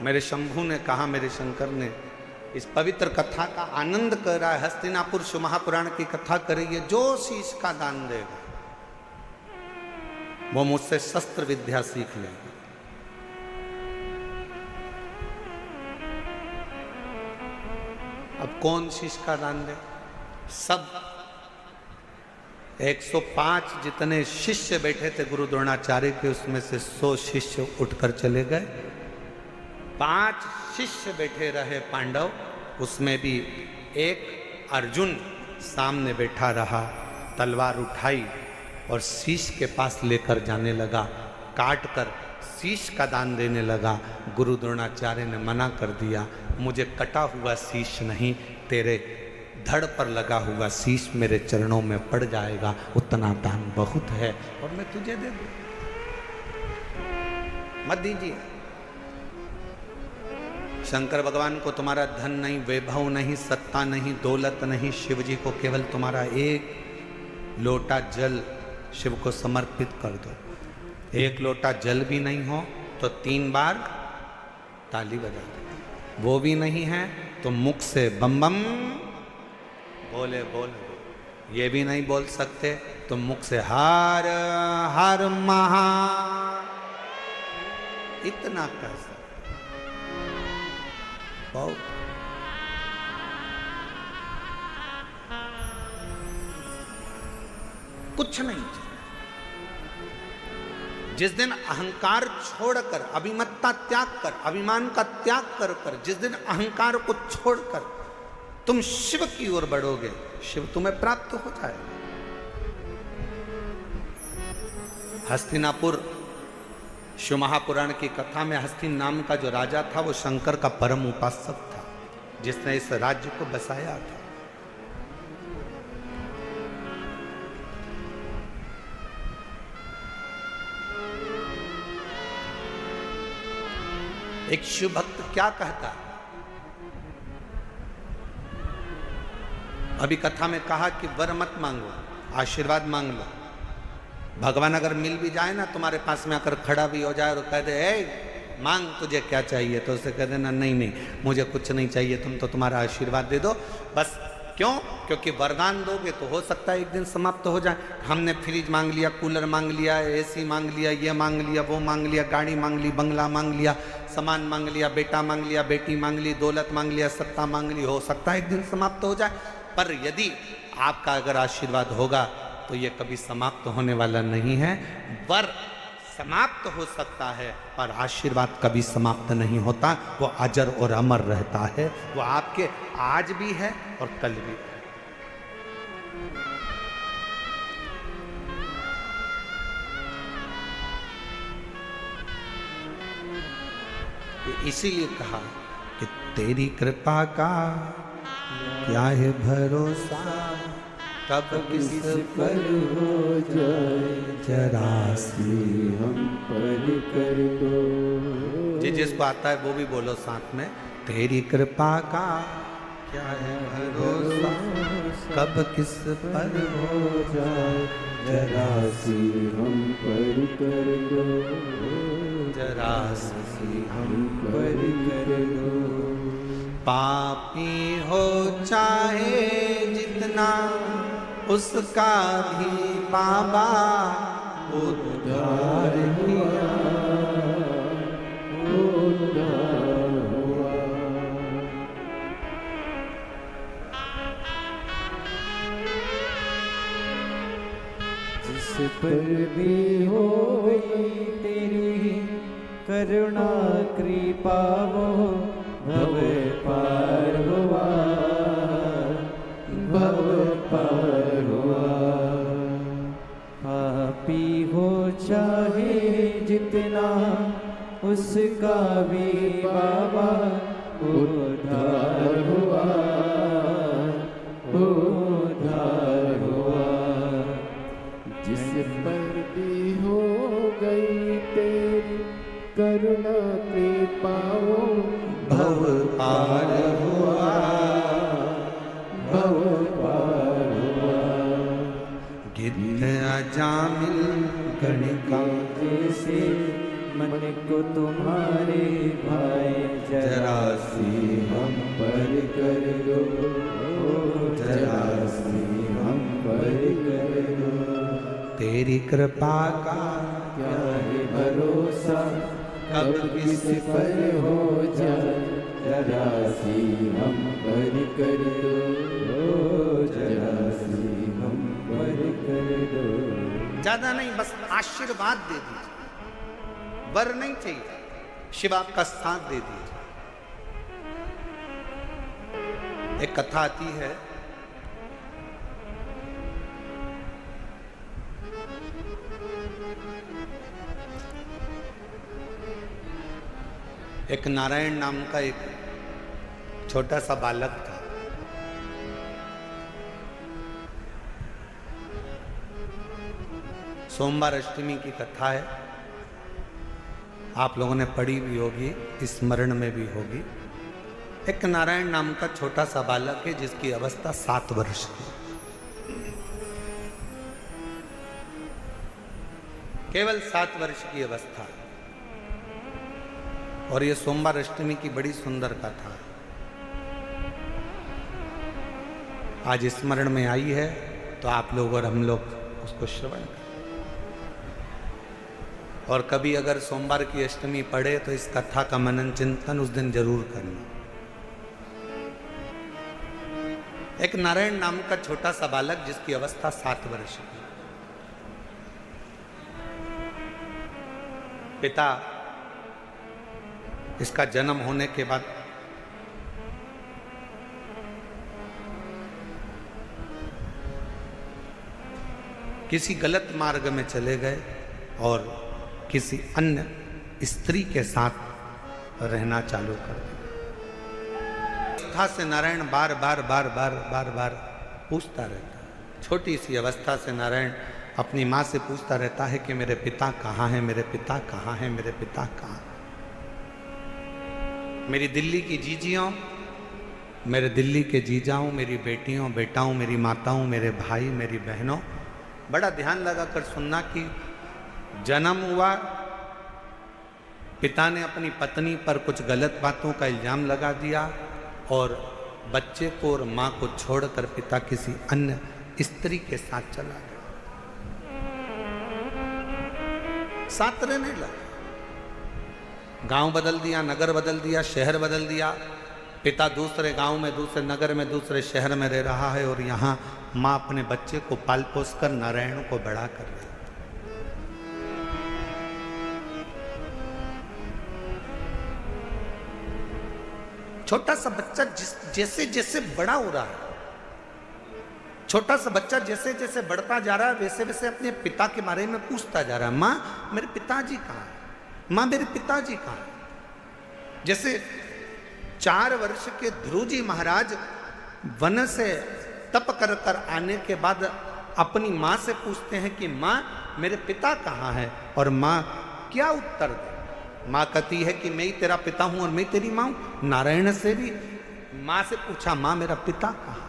मेरे शंभू ने कहा, मेरे शंकर ने, इस पवित्र कथा का आनंद कर रहा है, हस्तिनापुर शिव महापुराण की कथा करिए, जो शीश का दान देगा वो मुझसे शस्त्र विद्या सीख लेगा। अब कौन शीश का दान दे? सब 105 जितने शिष्य बैठे थे गुरु द्रोणाचार्य के, उसमें से 100 शिष्य उठकर चले गए। 5 शिष्य बैठे रहे पांडव, उसमें भी एक अर्जुन सामने बैठा रहा, तलवार उठाई और शीश के पास लेकर जाने लगा, काट कर शीश का दान देने लगा। गुरु द्रोणाचार्य ने मना कर दिया, मुझे कटा हुआ शीश नहीं, तेरे धड़ पर लगा हुआ शीश मेरे चरणों में पड़ जाएगा, उतना दान बहुत है और मैं तुझे दे दूं, मत दीजिए। शंकर भगवान को तुम्हारा धन नहीं, वैभव नहीं, सत्ता नहीं, दौलत नहीं, शिव जी को केवल तुम्हारा एक लोटा जल शिव को समर्पित कर दो। एक लोटा जल भी नहीं हो तो 3 बार ताली बजा दो, वो भी नहीं है तो मुख से बम बम बोले बोले, ये भी नहीं बोल सकते तो मुख से हर हर महा, इतना कर सकते बहुत। कुछ नहीं चाहिए। जिस दिन अहंकार छोड़कर, अभिमत्ता त्याग कर, अभिमान का त्याग कर कर, जिस दिन अहंकार को छोड़कर तुम शिव की ओर बढ़ोगे, शिव तुम्हें प्राप्त हो जाएगा। हस्तिनापुर शिव महापुराण की कथा में हस्तिन नाम का जो राजा था वो शंकर का परम उपासक था, जिसने इस राज्य को बसाया था। एक शिव भक्त क्या कहता है? अभी कथा में कहा कि वर मत मांगो, आशीर्वाद मांग लो। भगवान अगर मिल भी जाए ना, तुम्हारे पास में आकर खड़ा भी हो जाए और कह दे ए मांग तुझे क्या चाहिए, तो उसे कह देना नहीं नहीं मुझे कुछ नहीं चाहिए, तुम तो तुम्हारा आशीर्वाद दे दो बस। क्यों? क्योंकि वरदान दोगे तो हो सकता है एक दिन समाप्त हो जाए। हमने फ्रिज मांग लिया, कूलर मांग लिया, एसी मांग लिया, ये मांग लिया, वो मांग लिया, गाड़ी मांग ली, बंगला मांग लिया, सामान मांग लिया, बेटा मांग लिया, बेटी मांग ली, दौलत मांग लिया, सत्ता मांग ली, हो सकता है एक दिन समाप्त हो जाए। पर यदि आपका अगर आशीर्वाद होगा तो ये कभी समाप्त होने वाला नहीं है। वर समाप्त हो सकता है पर आशीर्वाद कभी समाप्त नहीं होता, वो अजर और अमर रहता है। वो आपके आज भी है और कल भी है। इसीलिए कहा कि तेरी कृपा का क्या है भरोसा, कब किस पर हो जाए जरा सी हम पर कर दो। जी जिसको आता है वो भी बोलो साथ में, तेरी कृपा का क्या है भरोसा, कब किस पर हो जाए जरा सी हम पर कर दो, जरा सी हम पर कर दो। पापी हो चाहे जितना उसका भी बाबा उद्धार किया, उद्धार हुआ। जिस पर भी हो गई तेरी करुणा कृपा, वो भव पार हुआ, भव पार हुआ। पापी हो चाहे जितना उसका भी बाबा उद्धार हुआ, उद्धार हुआ। जिस पर भी हो गई तेरी करुणा कृपा, भव पार हुआ, भव पार हुआ। गिद्ध अजामिल गणिका जैसे मन को तुम्हारे भाई तेरी कृपा का क्या है भरोसा, कब किस पर हो जाए, जरा सी हम पर कर दो, जरा सी हम पर कर दो। ज्यादा नहीं, बस आशीर्वाद दे दीजिए, वर नहीं चाहिए, शिव आपका साथ दे दीजिए। एक कथा आती है, एक नारायण नाम का एक छोटा सा बालक था। सोमवार अष्टमी की कथा है, आप लोगों ने पढ़ी भी होगी, स्मरण में भी होगी। एक नारायण नाम का छोटा सा बालक है जिसकी अवस्था 7 वर्ष की, केवल 7 वर्ष की अवस्था। और ये सोमवार अष्टमी की बड़ी सुंदर कथा है, आज स्मरण में आई है, तो आप लोग और हम लोग उसको श्रवण करें। और कभी अगर सोमवार की अष्टमी पढ़े तो इस कथा का मनन चिंतन उस दिन जरूर करना। एक नारायण नाम का छोटा सा बालक जिसकी अवस्था 7 वर्ष की, पिता इसका जन्म होने के बाद किसी गलत मार्ग में चले गए और किसी अन्य स्त्री के साथ रहना चालू कर दिया। अवस्था से नारायण बार बार पूछता रहता है। छोटी सी अवस्था से नारायण अपनी माँ से पूछता रहता है कि मेरे पिता कहाँ हैं, मेरे पिता कहाँ हैं, मेरे पिता कहाँ। मेरी दिल्ली की जीजियों, मेरे दिल्ली के जीजाओं, मेरी बेटियों बेटाओं, मेरी माताओं, मेरे भाई, मेरी बहनों, बड़ा ध्यान लगाकर सुनना कि जन्म हुआ, पिता ने अपनी पत्नी पर कुछ गलत बातों का इल्जाम लगा दिया और बच्चे को और माँ को छोड़कर पिता किसी अन्य स्त्री के साथ चला गया। साथ रहने लगा, गांव बदल दिया, नगर बदल दिया, शहर बदल दिया। पिता दूसरे गांव में, दूसरे नगर में, दूसरे शहर में रह रहा है और यहाँ माँ अपने बच्चे को पाल पोस कर नारायण को बड़ा कर रही है। छोटा सा बच्चा जैसे जैसे बड़ा हो रहा है, छोटा सा बच्चा जैसे जैसे बढ़ता जा रहा है, वैसे वैसे अपने पिता के बारे में पूछता जा रहा है। माँ मेरे पिताजी कहाँ हैं, माँ मेरे पिताजी कहाँ हैं। जैसे 4 वर्ष के ध्रुव जी महाराज वन से तप कर कर आने के बाद अपनी माँ से पूछते हैं कि माँ मेरे पिता कहाँ है, और माँ क्या उत्तर दे। माँ कहती है कि मैं ही तेरा पिता हूं और मैं तेरी माँ हूं। नारायण से भी माँ से पूछा, माँ मेरा पिता कहाँ है,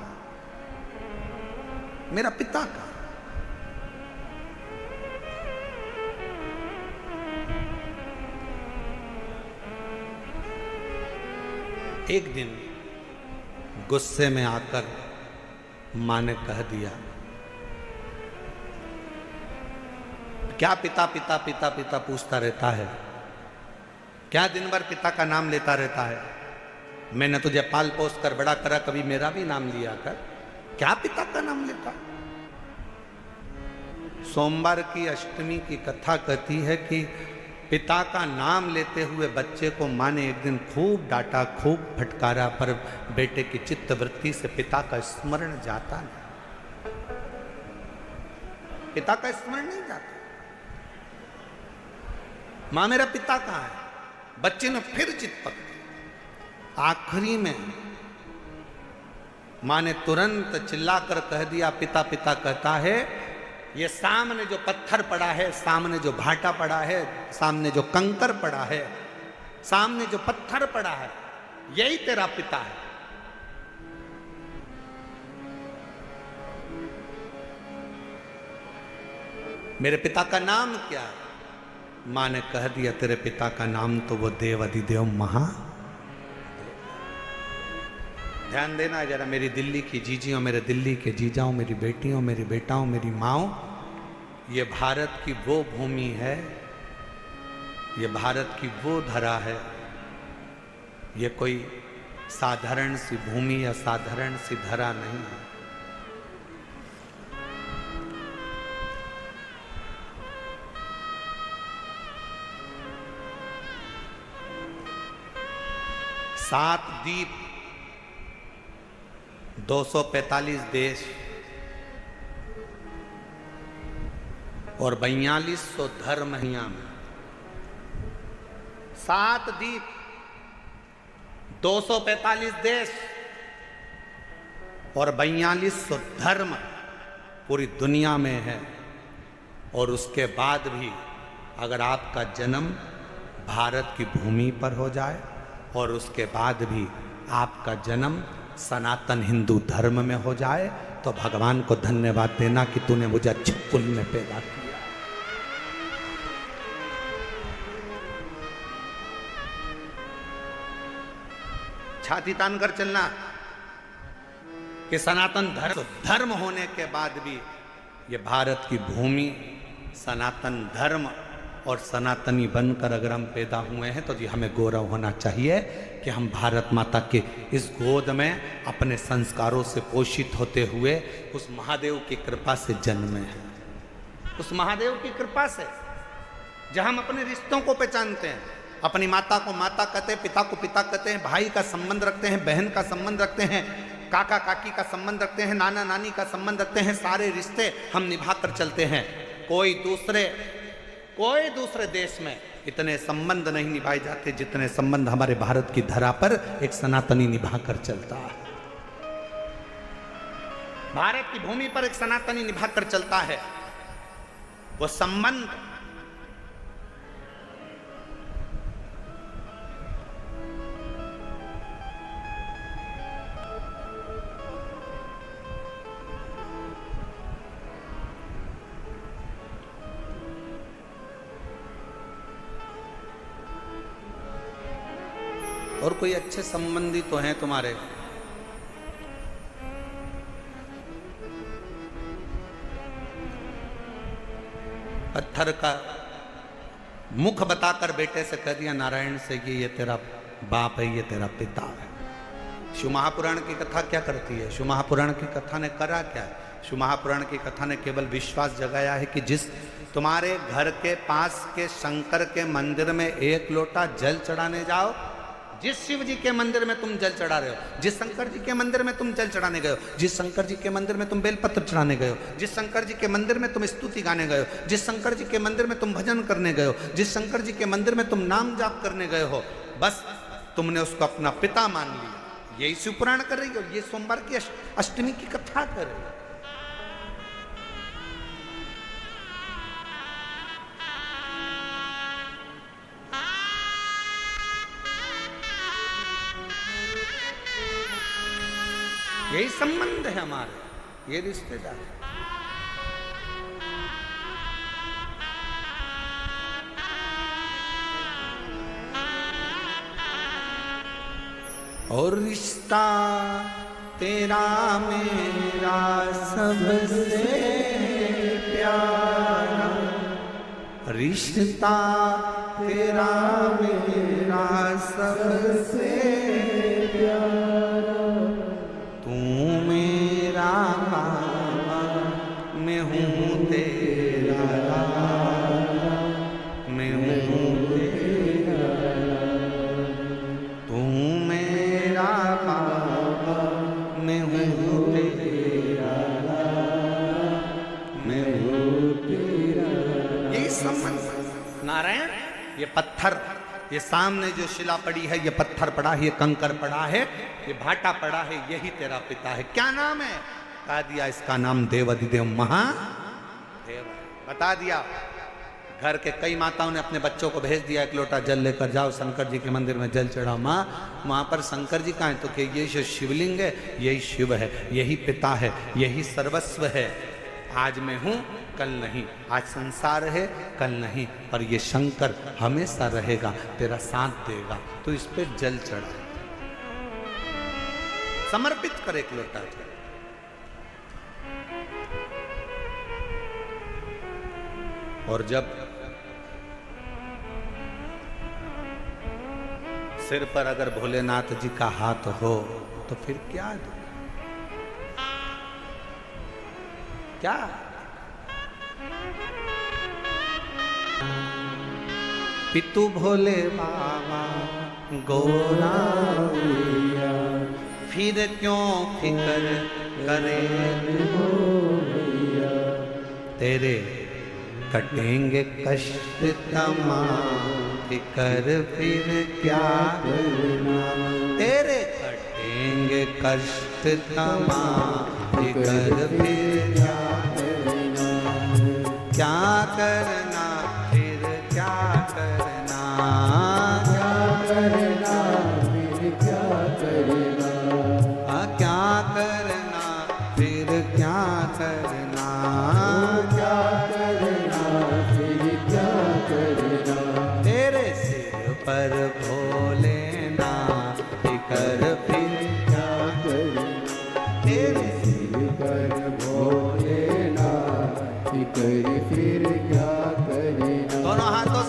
मेरा पिता कहाँ। एक दिन गुस्से में आकर माँ ने कह दिया, क्या पिता पिता पिता पिता पूछता रहता है, क्या दिन भर पिता का नाम लेता रहता है। मैंने तुझे पाल पोस कर बड़ा करा, कभी मेरा भी नाम लिया कर, क्या पिता का नाम लेता। सोमवार की अष्टमी की कथा कहती है कि पिता का नाम लेते हुए बच्चे को माँ ने एक दिन खूब डांटा, खूब फटकारा, पर बेटे की चित्त वृत्ति से पिता का स्मरण जाता नहीं, पिता का स्मरण नहीं जाता। माँ मेरा पिता कहाँ है, बच्चे ने फिर चित पकड़ी। आखिरी में माँ ने तुरंत चिल्लाकर कह दिया, पिता पिता कहता है, ये सामने जो पत्थर पड़ा है, सामने जो भाटा पड़ा है, सामने जो कंकर पड़ा है, सामने जो पत्थर पड़ा है, यही तेरा पिता है। मेरे पिता का नाम क्या है। माँ ने कह दिया, तेरे पिता का नाम तो वो देव अधिदेव महा। ध्यान देना जरा, मेरी दिल्ली की जीजियों, मेरे दिल्ली के जीजाओं, मेरी बेटियों, मेरी बेटाओं, मेरी माओ, ये भारत की वो भूमि है, ये भारत की वो धरा है। ये कोई साधारण सी भूमि या साधारण सी धरा नहीं है। सात द्वीप, 245 देश और 4200 धर्म हैं यहाँ में। 7 द्वीप, 245 देश और 4200 धर्म पूरी दुनिया में है। और उसके बाद भी अगर आपका जन्म भारत की भूमि पर हो जाए और उसके बाद भी आपका जन्म सनातन हिंदू धर्म में हो जाए तो भगवान को धन्यवाद देना कि तूने मुझे अच्छे कुल में पैदा किया। छाती तान कर चलना कि सनातन धर्म होने के बाद भी ये भारत की भूमि सनातन धर्म और सनातनी बनकर अगर हम पैदा हुए हैं तो जी हमें गौरव होना चाहिए कि हम भारत माता के इस गोद में अपने संस्कारों से पोषित होते हुए उस महादेव की कृपा से जन्मे हैं। उस महादेव की कृपा से जहां हम अपने रिश्तों को पहचानते हैं, अपनी माता को माता कहते हैं, पिता को पिता कहते हैं, भाई का संबंध रखते हैं, बहन का संबंध रखते हैं, काका काकी का संबंध रखते हैं, नाना नानी का संबंध रखते हैं। सारे रिश्ते हम निभा कर चलते हैं। कोई दूसरे देश में इतने संबंध नहीं निभाए जाते जितने संबंध हमारे भारत की धरा पर एक सनातनी निभा कर चलता है। भारत की भूमि पर एक सनातनी निभा कर चलता है। वो संबंध और कोई अच्छे संबंधी तो हैं तुम्हारे, पत्थर का मुख बताकर बेटे से कह दिया नारायण से कि ये तेरा बाप है, ये तेरा पिता है। शिव महापुराण की कथा क्या करती है? शिव महापुराण की कथा ने करा क्या है? शिव महापुराण की कथा ने केवल विश्वास जगाया है कि जिस तुम्हारे घर के पास के शंकर के मंदिर में एक लोटा जल चढ़ाने जाओ, जिस शिव जी के मंदिर में तुम जल चढ़ा रहे हो, जिस शंकर जी के मंदिर में तुम जल चढ़ाने गए हो, जिस शंकर जी के मंदिर में तुम बेलपत्र चढ़ाने गए हो, जिस शंकर जी के मंदिर में तुम स्तुति गाने गए हो, जिस शंकर जी के मंदिर में तुम भजन करने गए हो, जिस शंकर जी के मंदिर में तुम नाम जाप करने गए हो, बस तुमने उसको अपना पिता मान लिया। यही शिव पुराण कर रही हो, ये सोमवार की अष्टमी की कथा कर रही हो। यही संबंध है हमारे, ये रिश्तेदार। और रिश्ता तेरा मेरा सबसे प्यारा, रिश्ता तेरा मेरा सबसे प्यारा, तू मेरा बाबा मैं हूँ तेरा लाला, मैं हूँ तेरा लाला, तू मेरा बाबा मैं हूँ तेरा लाला, मैं हूँ तेरा लाला। यही संबंध। नारायण ये पत्थर, ये सामने जो शिला पड़ी है, ये पत्थर पड़ा है, ये कंकर पड़ा है, ये भाटा पड़ा है, यही तेरा पिता है। क्या नाम है? बता दिया, इसका नाम देवाधिदेव महादेव। बता दिया। घर के कई माताओं ने अपने बच्चों को भेज दिया, एक लोटा जल लेकर जाओ शंकर जी के मंदिर में जल चढ़ाओ। माँ वहाँ पर शंकर जी कहाँ है? तो कि ये जो शिवलिंग है यही शिव है, यही पिता है, यही सर्वस्व है। आज मैं हूँ कल नहीं, आज संसार है कल नहीं, पर ये शंकर हमेशा रहेगा, तेरा साथ देगा। तो इस पे जल चढ़ा, समर्पित कर एक लोटा। और जब सिर पर अगर भोलेनाथ जी का हाथ हो तो फिर क्या क्या पितु भोले बाबा गोरा फिर क्यों फिकर करे तेरे कटेंगे कष्ट तमा फिकर फिर क्या करना तेरे कटेंगे कष्ट तमा फिकर फिर क्या करना फिर क्या करना क्या करना फिर क्या करना क्या करना फिर क्या करना क्या करना फिर क्या करना तेरे सिर पर भोलेनाथ फिकर फिर क्या करना तेरे सिर पर भोलेनाथ फिकर फिर क्या